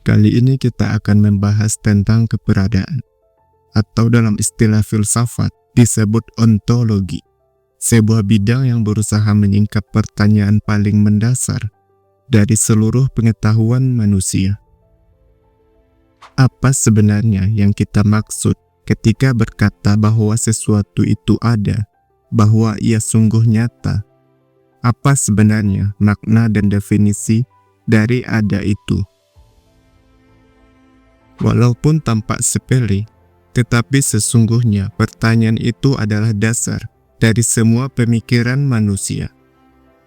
Kali ini kita akan membahas tentang keberadaan, atau dalam istilah filsafat disebut ontologi, sebuah bidang yang berusaha menyingkap pertanyaan paling mendasar dari seluruh pengetahuan manusia. Apa sebenarnya yang kita maksud ketika berkata bahwa sesuatu itu ada, bahwa ia sungguh nyata? Apa sebenarnya makna dan definisi dari ada itu? Walaupun tampak sepele, tetapi sesungguhnya pertanyaan itu adalah dasar dari semua pemikiran manusia.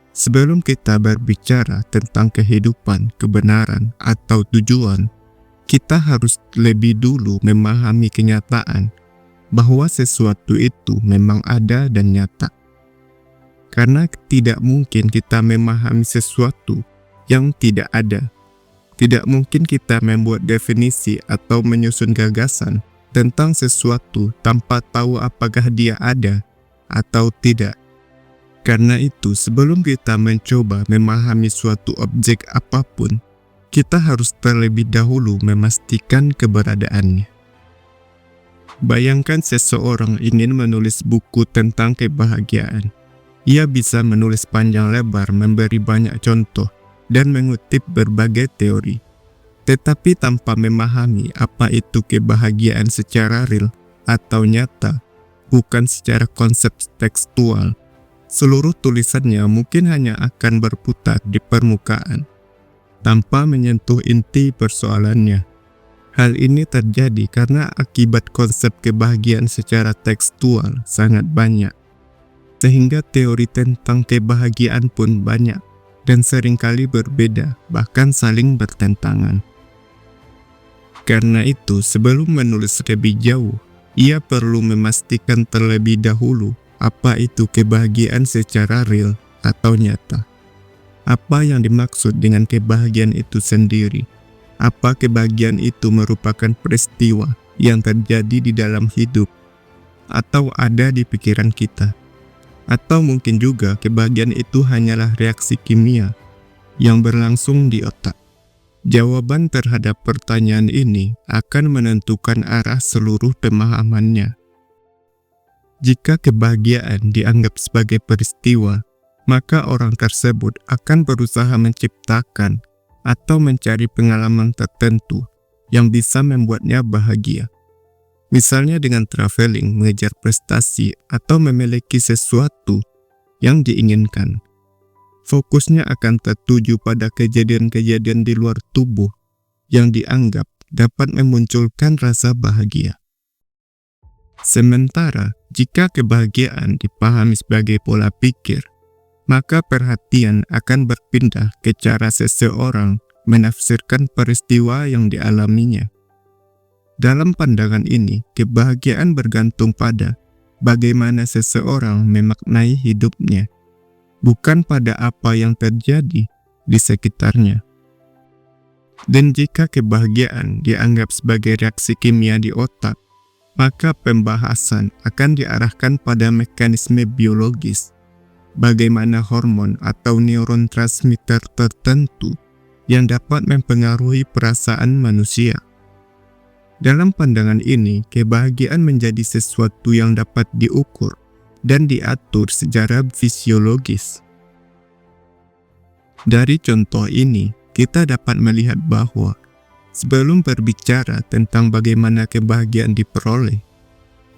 Sebelum kita berbicara tentang kehidupan, kebenaran, atau tujuan, kita harus lebih dulu memahami kenyataan bahwa sesuatu itu memang ada dan nyata. Karena tidak mungkin kita memahami sesuatu yang tidak ada. Tidak mungkin kita membuat definisi atau menyusun gagasan tentang sesuatu tanpa tahu apakah dia ada atau tidak. Karena itu, sebelum kita mencoba memahami suatu objek apapun, kita harus terlebih dahulu memastikan keberadaannya. Bayangkan seseorang ingin menulis buku tentang kebahagiaan. Ia bisa menulis panjang lebar, memberi banyak contoh, dan mengutip berbagai teori. Tetapi tanpa memahami apa itu kebahagiaan secara real atau nyata, bukan secara konsep tekstual, seluruh tulisannya mungkin hanya akan berputar di permukaan, tanpa menyentuh inti persoalannya. Hal ini terjadi karena akibat konsep kebahagiaan secara tekstual sangat banyak, sehingga teori tentang kebahagiaan pun banyak dan seringkali berbeda, bahkan saling bertentangan. Karena itu, sebelum menulis lebih jauh, ia perlu memastikan terlebih dahulu apa itu kebahagiaan secara real atau nyata. Apa yang dimaksud dengan kebahagiaan itu sendiri? Apa kebahagiaan itu merupakan peristiwa yang terjadi di dalam hidup atau ada di pikiran kita? Atau mungkin juga kebahagiaan itu hanyalah reaksi kimia yang berlangsung di otak. Jawaban terhadap pertanyaan ini akan menentukan arah seluruh pemahamannya. Jika kebahagiaan dianggap sebagai peristiwa, maka orang tersebut akan berusaha menciptakan atau mencari pengalaman tertentu yang bisa membuatnya bahagia. Misalnya dengan traveling, mengejar prestasi, atau memiliki sesuatu yang diinginkan. Fokusnya akan tertuju pada kejadian-kejadian di luar tubuh yang dianggap dapat memunculkan rasa bahagia. Sementara, jika kebahagiaan dipahami sebagai pola pikir, maka perhatian akan berpindah ke cara seseorang menafsirkan peristiwa yang dialaminya. Dalam pandangan ini, kebahagiaan bergantung pada bagaimana seseorang memaknai hidupnya, bukan pada apa yang terjadi di sekitarnya. Dan jika kebahagiaan dianggap sebagai reaksi kimia di otak, maka pembahasan akan diarahkan pada mekanisme biologis, bagaimana hormon atau neurotransmitter tertentu yang dapat mempengaruhi perasaan manusia. Dalam pandangan ini, kebahagiaan menjadi sesuatu yang dapat diukur dan diatur secara fisiologis. Dari contoh ini, kita dapat melihat bahwa sebelum berbicara tentang bagaimana kebahagiaan diperoleh,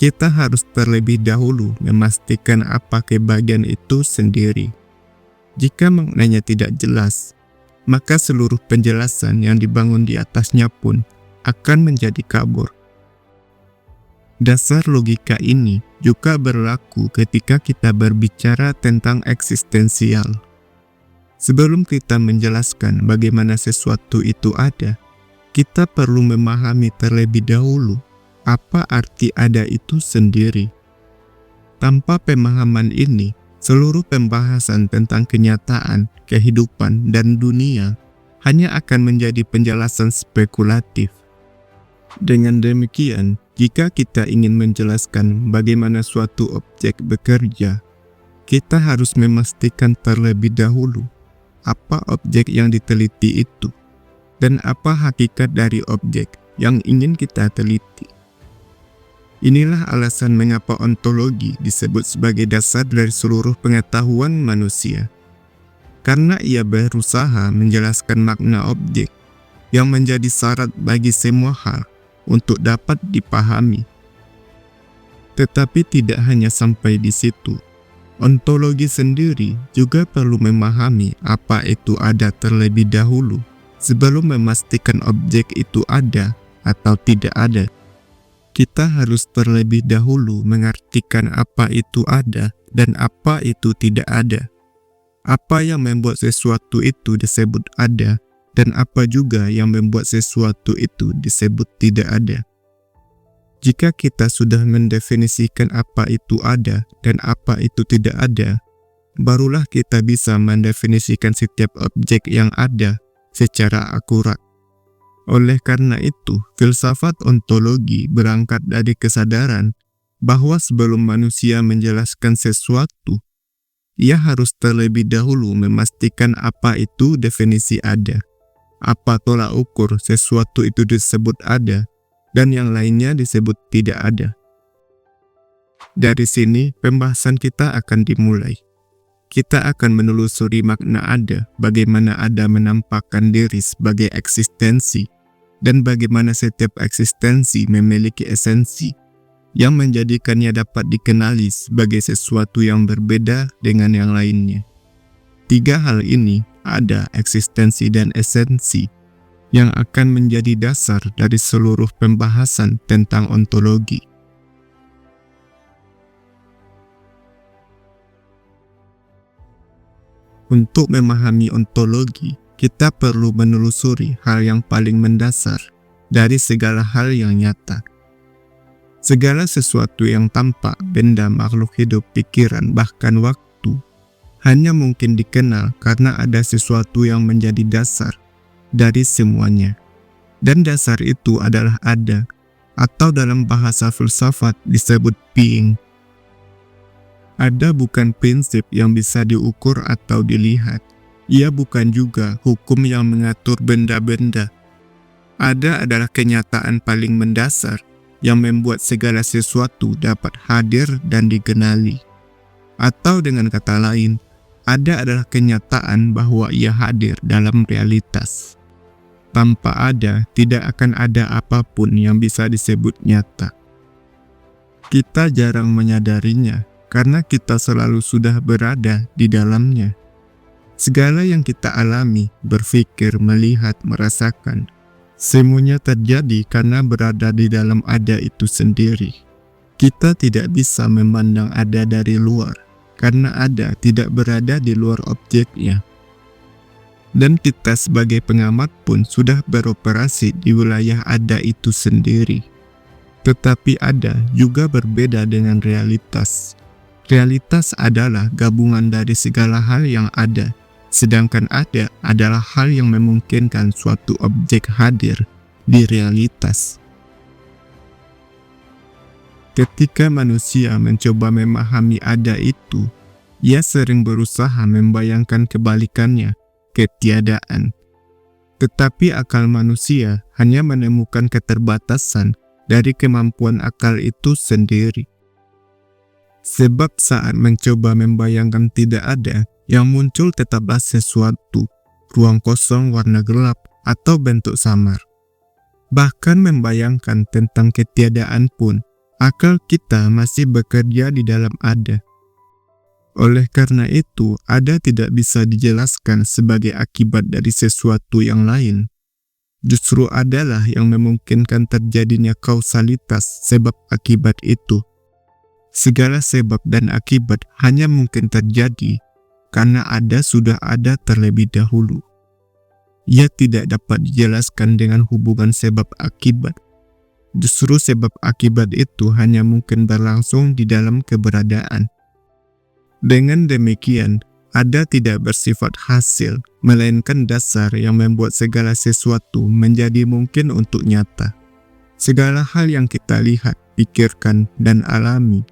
kita harus terlebih dahulu memastikan apa kebahagiaan itu sendiri. Jika maknanya tidak jelas, maka seluruh penjelasan yang dibangun di atasnya pun akan menjadi kabur. Dasar logika ini juga berlaku ketika kita berbicara tentang eksistensial. Sebelum kita menjelaskan bagaimana sesuatu itu ada, kita perlu memahami terlebih dahulu apa arti ada itu sendiri. Tanpa pemahaman ini, seluruh pembahasan tentang kenyataan, kehidupan, dan dunia hanya akan menjadi penjelasan spekulatif. Dengan demikian, jika kita ingin menjelaskan bagaimana suatu objek bekerja, kita harus memastikan terlebih dahulu apa objek yang diteliti itu. dan apa hakikat dari objek yang ingin kita teliti. Inilah alasan mengapa ontologi disebut sebagai dasar dari seluruh pengetahuan manusia. Karena ia berusaha menjelaskan makna objek yang menjadi syarat bagi semua hal untuk dapat dipahami. Tetapi tidak hanya sampai di situ. Ontologi sendiri juga perlu memahami apa itu ada terlebih dahulu sebelum memastikan objek itu ada atau tidak ada. Kita harus terlebih dahulu mengartikan apa itu ada dan apa itu tidak ada. Apa yang membuat sesuatu itu disebut ada dan apa juga yang membuat sesuatu itu disebut tidak ada. Jika kita sudah mendefinisikan apa itu ada dan apa itu tidak ada, barulah kita bisa mendefinisikan setiap objek yang ada secara akurat. Oleh karena itu, filsafat ontologi berangkat dari kesadaran bahwa sebelum manusia menjelaskan sesuatu, ia harus terlebih dahulu memastikan apa itu definisi ada, apa tolak ukur sesuatu itu disebut ada, dan yang lainnya disebut tidak ada. Dari sini, pembahasan kita akan dimulai. Kita akan menelusuri makna ada, bagaimana ada menampakkan diri sebagai eksistensi, dan bagaimana setiap eksistensi memiliki esensi, yang menjadikannya dapat dikenali sebagai sesuatu yang berbeda dengan yang lainnya. Tiga hal ini, ada, eksistensi, dan esensi, yang akan menjadi dasar dari seluruh pembahasan tentang ontologi. Untuk memahami ontologi, kita perlu menelusuri hal yang paling mendasar dari segala hal yang nyata. Segala sesuatu yang tampak, benda, makhluk hidup, pikiran, bahkan waktu, hanya mungkin dikenal karena ada sesuatu yang menjadi dasar dari semuanya. Dan dasar itu adalah ada, atau dalam bahasa filsafat disebut being. Ada bukan prinsip yang bisa diukur atau dilihat. Ia bukan juga hukum yang mengatur benda-benda. Ada adalah kenyataan paling mendasar yang membuat segala sesuatu dapat hadir dan dikenali. Atau dengan kata lain, ada adalah kenyataan bahwa ia hadir dalam realitas. Tanpa ada, tidak akan ada apapun yang bisa disebut nyata. Kita jarang menyadarinya, karena kita selalu sudah berada di dalamnya. Segala yang kita alami, berpikir, melihat, merasakan, semuanya terjadi karena berada di dalam ada itu sendiri. Kita tidak bisa memandang ada dari luar, karena ada tidak berada di luar objeknya. Dan kita sebagai pengamat pun sudah beroperasi di wilayah ada itu sendiri. Tetapi ada juga berbeda dengan realitas. Realitas adalah gabungan dari segala hal yang ada, sedangkan ada adalah hal yang memungkinkan suatu objek hadir di realitas. Ketika manusia mencoba memahami ada itu, ia sering berusaha membayangkan kebalikannya, ketiadaan. Tetapi akal manusia hanya menemukan keterbatasan dari kemampuan akal itu sendiri. Sebab saat mencoba membayangkan tidak ada, yang muncul tetaplah sesuatu, ruang kosong warna gelap atau bentuk samar. Bahkan membayangkan tentang ketiadaan pun, akal kita masih bekerja di dalam ada. Oleh karena itu, ada tidak bisa dijelaskan sebagai akibat dari sesuatu yang lain. Justru adalah yang memungkinkan terjadinya kausalitas sebab akibat itu. Segala sebab dan akibat hanya mungkin terjadi karena ada sudah ada terlebih dahulu. Ia tidak dapat dijelaskan dengan hubungan sebab akibat. Justru sebab akibat itu hanya mungkin berlangsung di dalam keberadaan. Dengan demikian, ada tidak bersifat hasil, melainkan dasar yang membuat segala sesuatu menjadi mungkin untuk nyata. Segala hal yang kita lihat, pikirkan, dan alami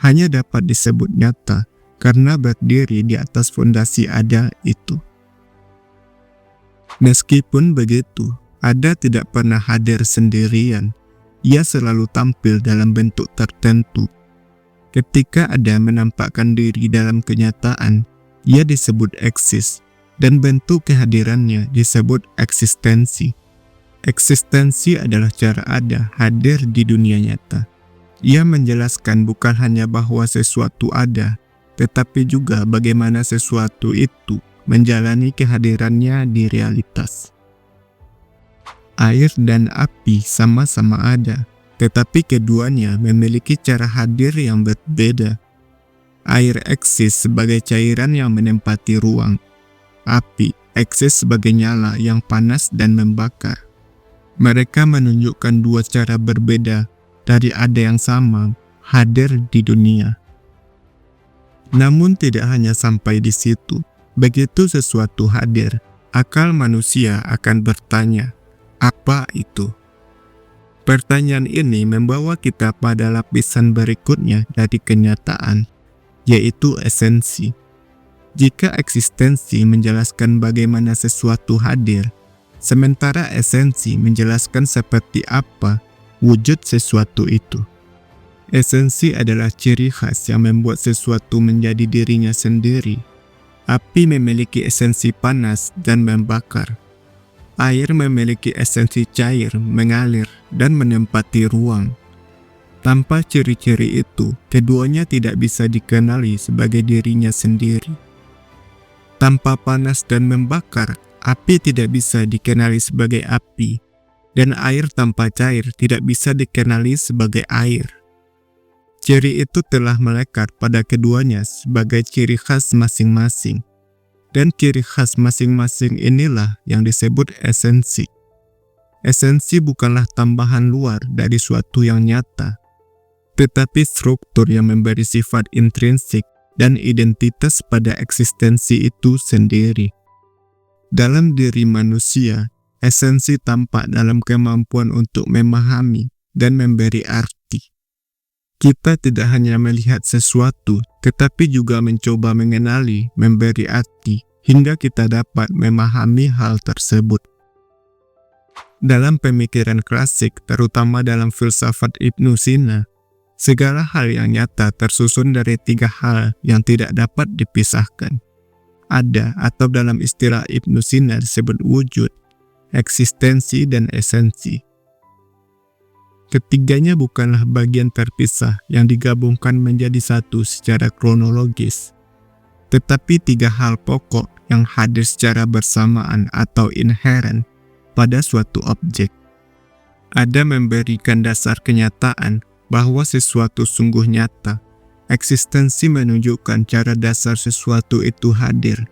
hanya dapat disebut nyata karena berdiri di atas fondasi ada itu. Meskipun begitu, Ada tidak pernah hadir sendirian. Ia selalu tampil dalam bentuk tertentu. Ketika ada menampakkan diri dalam kenyataan, ia disebut eksis, dan bentuk kehadirannya disebut eksistensi. Eksistensi adalah cara ada hadir di dunia nyata. Ia menjelaskan bukan hanya bahwa sesuatu ada, tetapi juga bagaimana sesuatu itu menjalani kehadirannya di realitas. Air dan api sama-sama ada, tetapi keduanya memiliki cara hadir yang berbeda. Air eksis sebagai cairan yang menempati ruang. Api eksis sebagai nyala yang panas dan membakar. Mereka menunjukkan dua cara berbeda dari ada yang sama hadir di dunia. Namun tidak hanya sampai di situ. Begitu sesuatu hadir, akal manusia akan bertanya, apa itu? Pertanyaan ini membawa kita pada lapisan berikutnya dari kenyataan, yaitu esensi. Jika eksistensi menjelaskan bagaimana sesuatu hadir, sementara esensi menjelaskan seperti apa wujud sesuatu itu. Esensi adalah ciri khas yang membuat sesuatu menjadi dirinya sendiri. Api memiliki esensi panas dan membakar. Air memiliki esensi cair, mengalir, dan menempati ruang. Tanpa ciri-ciri itu, keduanya tidak bisa dikenali sebagai dirinya sendiri. Tanpa panas dan membakar, api tidak bisa dikenali sebagai api, dan air tanpa cair tidak bisa dikenali sebagai air. Ciri itu telah melekat pada keduanya sebagai ciri khas masing-masing. Dan ciri khas masing-masing inilah yang disebut esensi. Esensi bukanlah tambahan luar dari suatu yang nyata, tetapi struktur yang memberi sifat intrinsik dan identitas pada eksistensi itu sendiri. Dalam diri manusia, esensi tampak dalam kemampuan untuk memahami dan memberi arti. Kita tidak hanya melihat sesuatu, tetapi juga mencoba mengenali, memberi arti, hingga kita dapat memahami hal tersebut. Dalam pemikiran klasik, terutama dalam filsafat Ibnu Sina, segala hal yang nyata tersusun dari tiga hal yang tidak dapat dipisahkan. Ada, atau dalam istilah Ibnu Sina disebut wujud, eksistensi, dan esensi. Ketiganya bukanlah bagian terpisah yang digabungkan menjadi satu secara kronologis, tetapi tiga hal pokok yang hadir secara bersamaan atau inherent pada suatu objek. Ada memberikan dasar kenyataan bahwa sesuatu sungguh nyata. Eksistensi menunjukkan cara dasar sesuatu itu hadir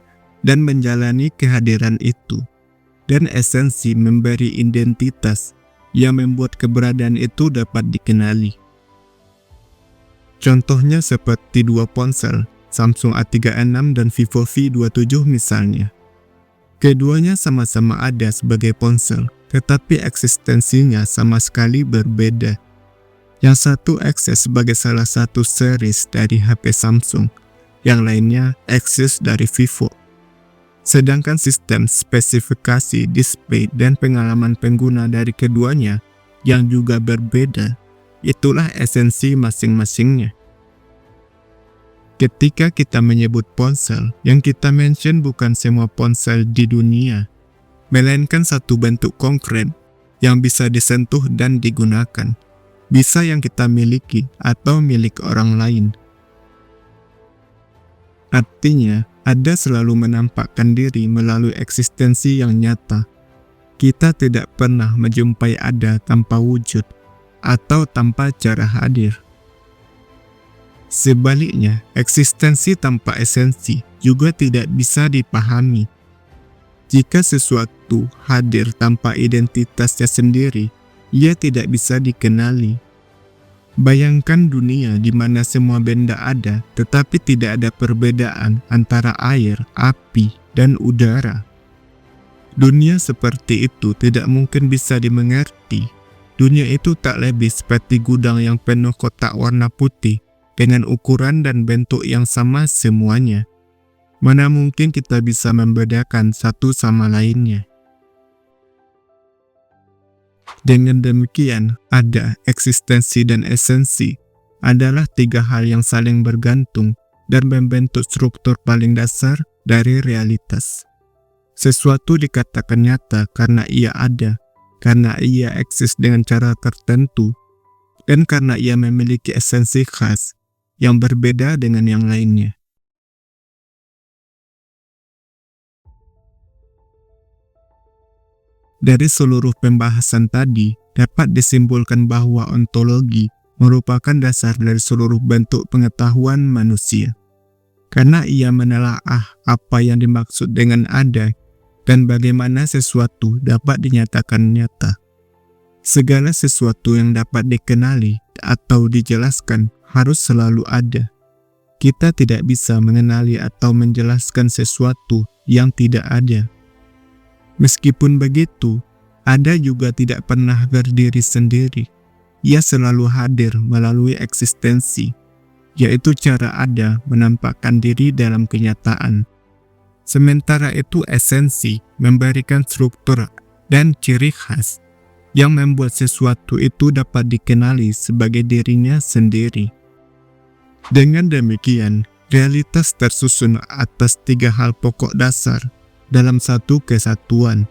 dan menjalani kehadiran itu. Dan esensi memberi identitas yang membuat keberadaan itu dapat dikenali. Contohnya seperti dua ponsel, Samsung A36 dan Vivo V27 misalnya. Keduanya sama-sama ada sebagai ponsel, tetapi eksistensinya sama sekali berbeda. Yang satu eksis sebagai salah satu series dari HP Samsung, yang lainnya eksis dari Vivo. Sedangkan sistem spesifikasi, display, dan pengalaman pengguna dari keduanya yang juga berbeda, itulah esensi masing-masingnya. Ketika kita menyebut ponsel, yang kita mention bukan semua ponsel di dunia, melainkan satu bentuk konkret yang bisa disentuh dan digunakan, bisa yang kita miliki atau milik orang lain. Artinya, ada selalu menampakkan diri melalui eksistensi yang nyata. Kita tidak pernah menjumpai ada tanpa wujud atau tanpa cara hadir. Sebaliknya, eksistensi tanpa esensi juga tidak bisa dipahami. Jika sesuatu hadir tanpa identitasnya sendiri, ia tidak bisa dikenali. Bayangkan dunia di mana semua benda ada, tetapi tidak ada perbedaan antara air, api, dan udara. Dunia seperti itu tidak mungkin bisa dimengerti. Dunia itu tak lebih seperti gudang yang penuh kotak warna putih, dengan ukuran dan bentuk yang sama semuanya. Mana mungkin kita bisa membedakan satu sama lainnya. Dengan demikian, ada, eksistensi dan esensi adalah tiga hal yang saling bergantung dan membentuk struktur paling dasar dari realitas. Sesuatu dikatakan nyata karena ia ada, karena ia eksis dengan cara tertentu, dan karena ia memiliki esensi khas yang berbeda dengan yang lainnya. Dari seluruh pembahasan tadi, dapat disimpulkan bahwa ontologi merupakan dasar dari seluruh bentuk pengetahuan manusia. Karena ia menelaah apa yang dimaksud dengan ada dan bagaimana sesuatu dapat dinyatakan nyata. Segala sesuatu yang dapat dikenali atau dijelaskan harus selalu ada. Kita tidak bisa mengenali atau menjelaskan sesuatu yang tidak ada. Meskipun begitu, ada juga tidak pernah berdiri sendiri. Ia selalu hadir melalui eksistensi, yaitu cara ada menampakkan diri dalam kenyataan. Sementara itu esensi memberikan struktur dan ciri khas yang membuat sesuatu itu dapat dikenali sebagai dirinya sendiri. Dengan demikian, realitas tersusun atas tiga hal pokok dasar dalam satu kesatuan.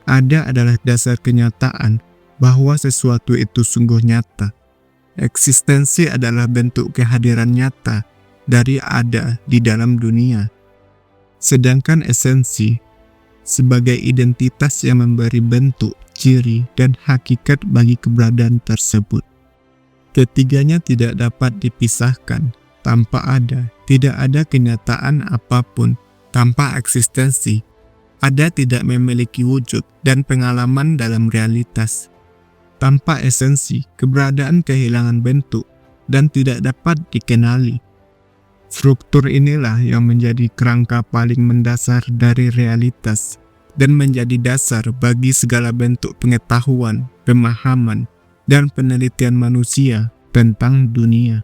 Ada adalah dasar kenyataan bahwa sesuatu itu sungguh nyata. Eksistensi adalah bentuk kehadiran nyata dari ada di dalam dunia. Sedangkan esensi sebagai identitas yang memberi bentuk, ciri, dan hakikat bagi keberadaan tersebut. Ketiganya tidak dapat dipisahkan. Tanpa ada, tidak ada kenyataan apapun. Tanpa eksistensi, ada tidak memiliki wujud dan pengalaman dalam realitas. Tanpa esensi, keberadaan kehilangan bentuk dan tidak dapat dikenali. Struktur inilah yang menjadi kerangka paling mendasar dari realitas dan menjadi dasar bagi segala bentuk pengetahuan, pemahaman, dan penelitian manusia tentang dunia.